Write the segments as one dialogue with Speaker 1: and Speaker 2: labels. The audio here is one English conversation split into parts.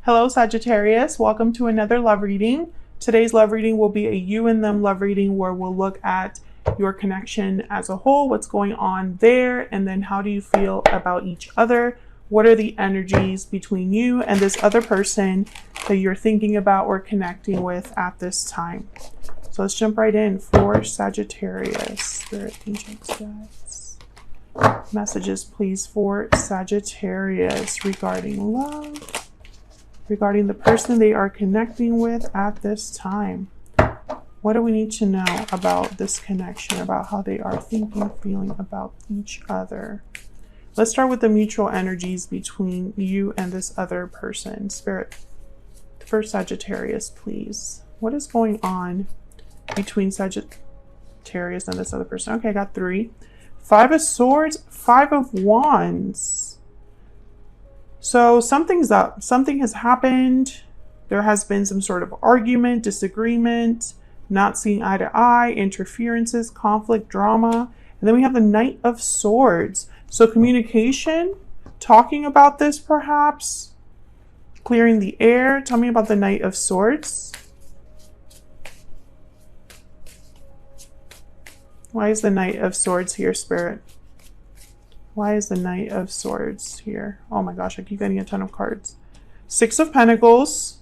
Speaker 1: Hello, Sagittarius. Welcome to another love reading. Today's love reading will be a you and them love reading where we'll look at your connection as a whole, what's going on there, and then how do you feel about each other? What are the energies between you and this other person that you're thinking about or connecting with at this time? So let's jump right in for Sagittarius. Spirit, angels, guides. Messages, please, for Sagittarius regarding love. Regarding the person they are connecting with at this time. What do we need to know about this connection, about how they are thinking, feeling about each other? Let's start with the mutual energies between you and this other person. Spirit, for Sagittarius, please. What is going on between Sagittarius and this other person? Okay, I got 3. 5 of Swords, 5 of Wands. So something's up. Something has happened. There has been some sort of argument, disagreement, not seeing eye to eye, interferences, conflict, drama. And then we have the Knight of Swords. So communication, talking about this perhaps, clearing the air. Tell me about the Knight of Swords. Why is the Knight of Swords here, Spirit? Why is the Knight of Swords here? Oh my gosh, I keep getting a ton of cards. 6 of Pentacles,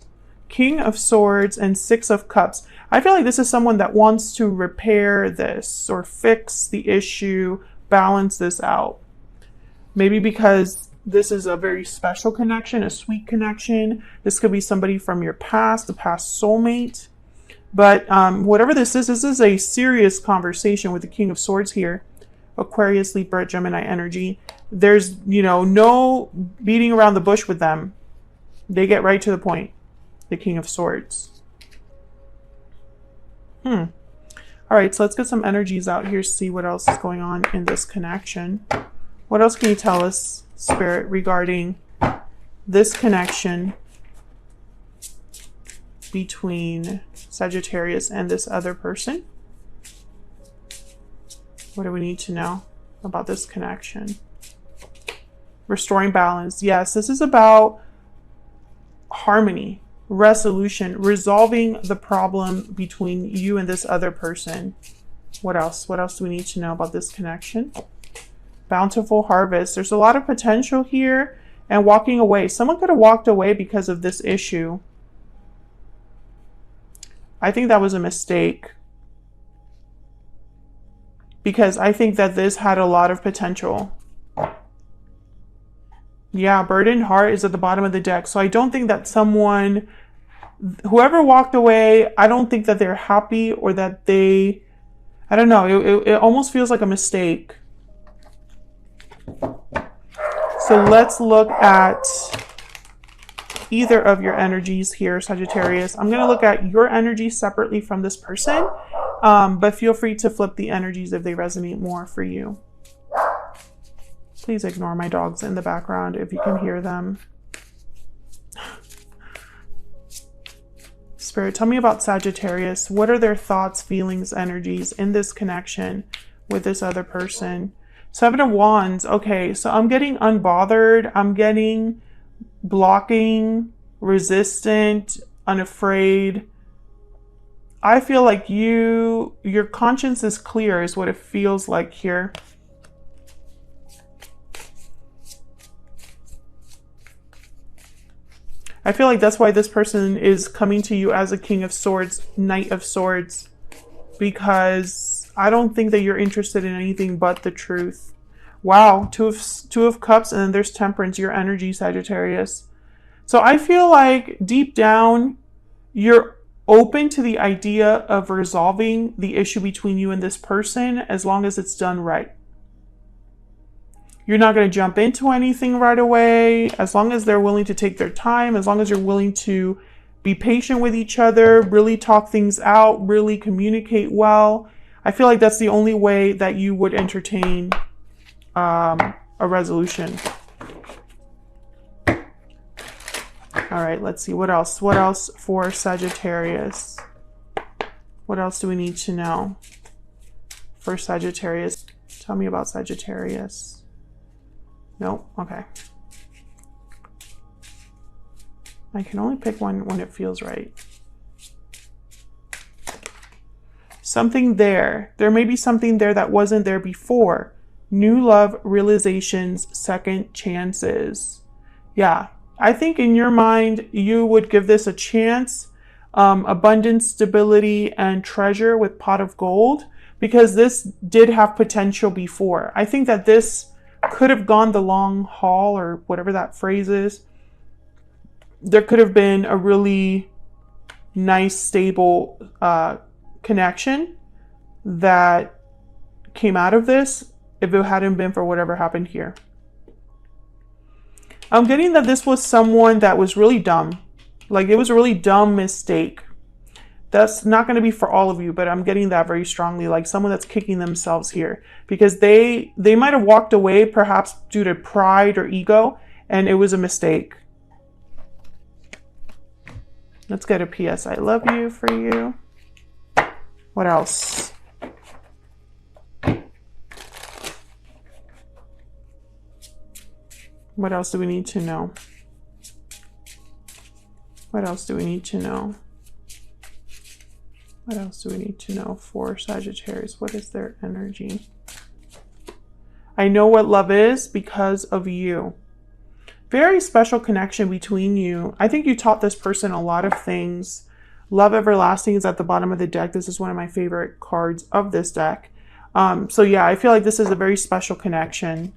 Speaker 1: King of Swords, and 6 of Cups. I feel like this is someone that wants to repair this or fix the issue, balance this out. Maybe because this is a very special connection, a sweet connection. This could be somebody from your past, a past soulmate. But whatever this is a serious conversation with the King of Swords here. Aquarius, Libra, Gemini energy. There's, no beating around the bush with them. They get right to the point. The King of Swords. All right, so let's get some energies out here, see what else is going on in this connection. What else can you tell us, Spirit, regarding this connection between Sagittarius and this other person? What do we need to know about this connection? Restoring balance. Yes, this is about harmony, resolution, resolving the problem between you and this other person. What else? What else do we need to know about this connection? Bountiful harvest. There's a lot of potential here and walking away. Someone could have walked away because of this issue. I think that was a mistake. Because I think that this had a lot of potential. Yeah, burdened heart is at the bottom of the deck. So I don't think that whoever walked away, I don't think that they're happy or that I don't know. It almost feels like a mistake. So let's look at either of your energies here, Sagittarius. I'm going to look at your energy separately from this person. But feel free to flip the energies if they resonate more for you. Please ignore my dogs in the background if you can hear them. Spirit, tell me about Sagittarius. What are their thoughts, feelings, energies in this connection with this other person? 7 of Wands. Okay, so I'm getting unbothered. I'm getting blocking, resistant, unafraid. I feel like your conscience is clear is what it feels like here. I feel like that's why this person is coming to you as a King of Swords, Knight of Swords, because I don't think that you're interested in anything but the truth. Wow, two of Cups, and then there's Temperance, your energy, Sagittarius. So I feel like deep down, you're open to the idea of resolving the issue between you and this person as long as it's done right. You're not going to jump into anything right away. As long as they're willing to take their time, as long as you're willing to be patient with each other, really talk things out, really communicate well. I feel like that's the only way that you would entertain a resolution. All right, let's see. What else? What else for Sagittarius? What else do we need to know for Sagittarius? Tell me about Sagittarius. Nope. Okay. I can only pick one when it feels right. Something there. There may be something there that wasn't there before. New love, realizations, second chances. Yeah, I think in your mind, you would give this a chance. Abundance, stability, and treasure with pot of gold, because this did have potential before. I think that this could have gone the long haul, or whatever that phrase is. There could have been a really nice, stable connection that came out of this if it hadn't been for whatever happened here. I'm getting that this was someone that was really dumb. Like, it was a really dumb mistake. That's not going to be for all of you, but I'm getting that very strongly. Like someone that's kicking themselves here because they might have walked away perhaps due to pride or ego, and it was a mistake. Let's get a PS I love you for you. What else? What else do we need to know? What else do we need to know? What else do we need to know for Sagittarius? What is their energy? I know what love is because of you. Very special connection between you. I think you taught this person a lot of things. Love Everlasting is at the bottom of the deck. This is one of my favorite cards of this deck. So yeah, I feel like this is a very special connection.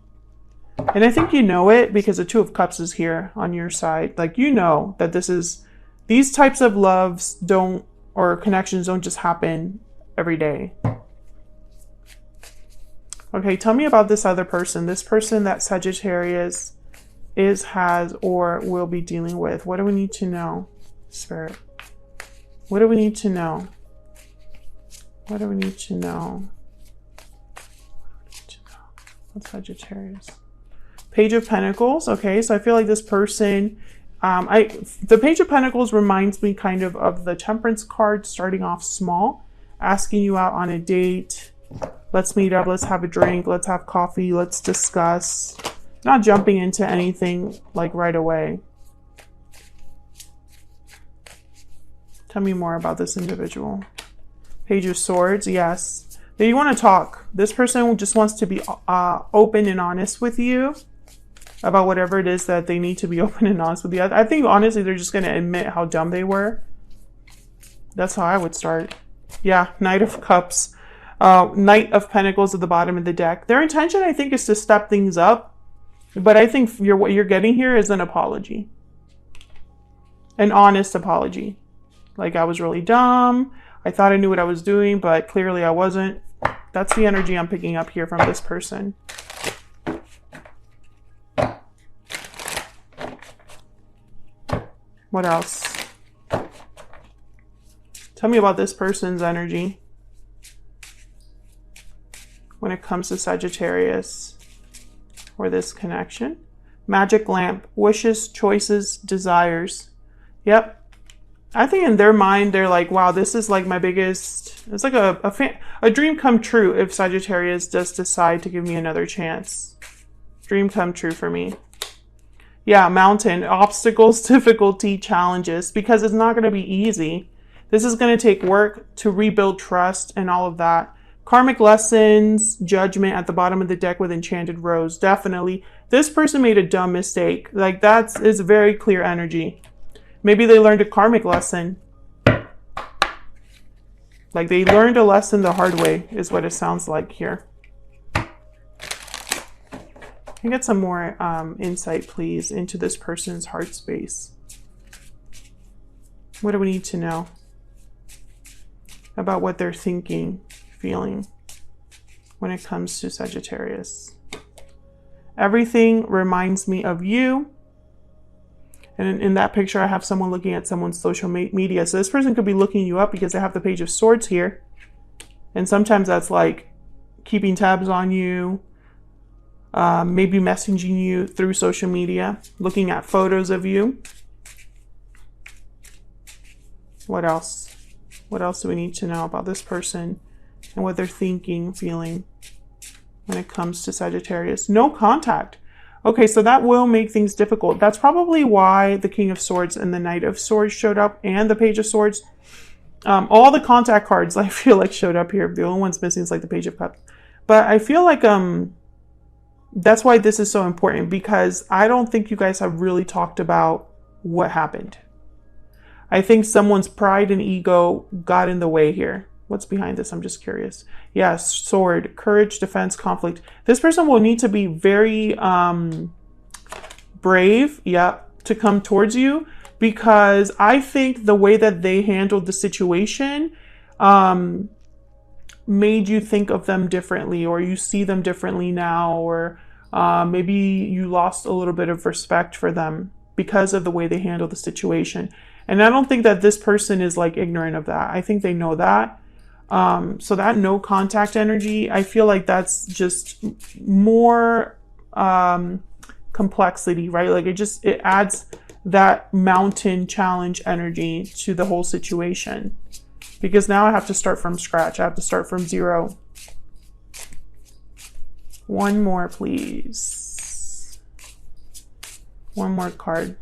Speaker 1: And I think you know it because the Two of Cups is here on your side. Like, you know that these types of loves don't, or connections don't just happen every day. Okay, tell me about this other person. This person that Sagittarius has, or will be dealing with. What do we need to know, Spirit? What do we need to know? What do we need to know? What's Sagittarius? Page of Pentacles. Okay, so I feel like this person, the Page of Pentacles reminds me kind of the Temperance card, starting off small, asking you out on a date. Let's meet up, let's have a drink, let's have coffee, let's discuss. Not jumping into anything like right away. Tell me more about this individual. Page of Swords, yes. You want to talk. This person just wants to be open and honest with you about whatever it is that they need to be open and honest with you. I think honestly they're just going to admit how dumb they were. That's how I would start. Yeah, Knight of Cups. Knight of Pentacles at the bottom of the deck. Their intention, I think, is to step things up. But I think what you're getting here is an apology. An honest apology. Like, I was really dumb. I thought I knew what I was doing, but clearly I wasn't. That's the energy I'm picking up here from this person. What else? Tell me about this person's energy when it comes to Sagittarius or this connection. Magic lamp, wishes, choices, desires. Yep. I think in their mind, they're like, wow, this is like my biggest, it's like a dream come true if Sagittarius does decide to give me another chance. Dream come true for me. Yeah, mountain, obstacles, difficulty, challenges, because it's not going to be easy. This is going to take work to rebuild trust and all of that. Karmic lessons, judgment at the bottom of the deck with Enchanted Rose. Definitely. This person made a dumb mistake. Like, that is very clear energy. Maybe they learned a karmic lesson. Like, they learned a lesson the hard way is what it sounds like here. Can I get some more insight, please, into this person's heart space? What do we need to know about what they're thinking, feeling when it comes to Sagittarius? Everything reminds me of you. And in that picture, I have someone looking at someone's social media. So this person could be looking you up because they have the Page of Swords here. And sometimes that's like keeping tabs on you, maybe messaging you through social media, looking at photos of you. What else? What else do we need to know about this person and what they're thinking, feeling when it comes to Sagittarius? No contact. Okay, so that will make things difficult. That's probably why the King of Swords and the Knight of Swords showed up, and the Page of Swords. All the contact cards I feel like showed up here. The only one's missing is like the Page of Cups. But I feel like that's why this is so important, because I don't think you guys have really talked about what happened. I think someone's pride and ego got in the way here. What's behind this? I'm just curious. Yes, sword, courage, defense, conflict. This person will need to be very brave, to come towards you, because I think the way that they handled the situation made you think of them differently, or you see them differently now, or maybe you lost a little bit of respect for them because of the way they handled the situation. And I don't think that this person is like ignorant of that. I think they know that. So that no contact energy, I feel like that's just more complexity, right? Like it adds that mountain challenge energy to the whole situation, because now I have to start from scratch. I have to start from zero. One more, please. One more card.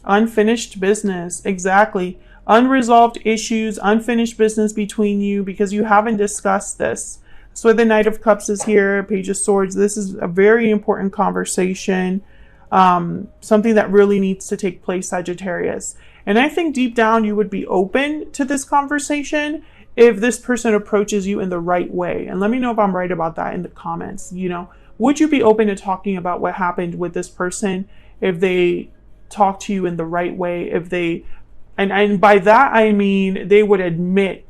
Speaker 1: Unfinished business. Exactly. Unresolved issues, unfinished business between you, because you haven't discussed this. So the Knight of Cups is here, Page of Swords. This is a very important conversation. Something that really needs to take place, Sagittarius. And I think deep down you would be open to this conversation if this person approaches you in the right way. And let me know if I'm right about that in the comments. You know, would you be open to talking about what happened with this person if they talk to you in the right way? If they, and by that I mean they would admit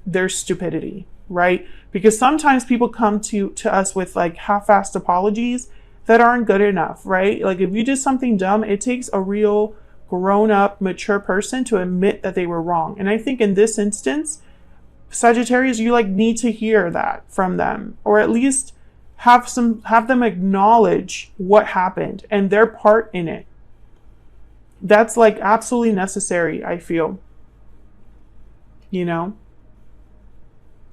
Speaker 1: their stupidity, right? Because sometimes people come to us with like half-assed apologies that aren't good enough, right? Like if you did something dumb, it takes a real grown-up, mature person to admit that they were wrong. And I think in this instance, Sagittarius, you like need to hear that from them, or at least have them acknowledge what happened and their part in it. That's like absolutely necessary, I feel. You know?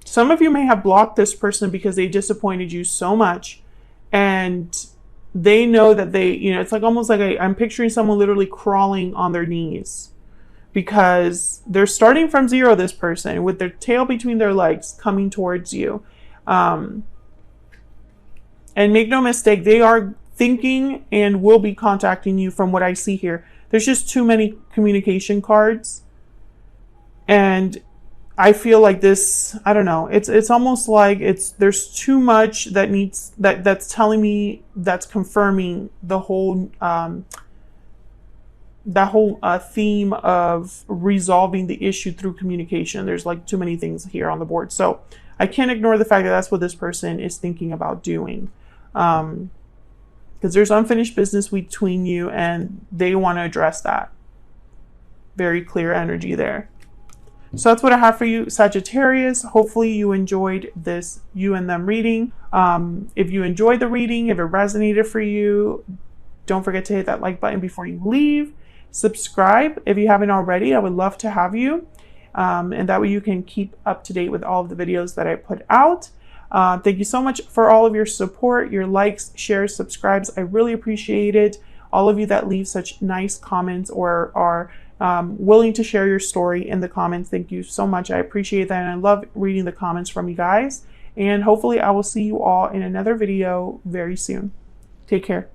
Speaker 1: Some of you may have blocked this person because they disappointed you so much, and they know that they, you know, it's like almost like I'm picturing someone literally crawling on their knees because they're starting from zero, this person, with their tail between their legs coming towards you. And make no mistake, they are thinking and will be contacting you from what I see here. There's just too many communication cards. And I feel like this, I don't know, it's almost like there's too much that needs, that's telling me, that's confirming the whole, that whole theme of resolving the issue through communication. There's like too many things here on the board. So I can't ignore the fact that that's what this person is thinking about doing. Because there's unfinished business between you and they want to address that. Very clear energy there. So that's what I have for you, Sagittarius. Hopefully you enjoyed this you and them reading. If you enjoyed the reading, if it resonated for you, don't forget to hit that like button before you leave. Subscribe if you haven't already. I would love to have you. And that way you can keep up to date with all of the videos that I put out. Thank you so much for all of your support, your likes, shares, subscribes. I really appreciate it. All of you that leave such nice comments or are willing to share your story in the comments. Thank you so much. I appreciate that. And I love reading the comments from you guys. And hopefully I will see you all in another video very soon. Take care.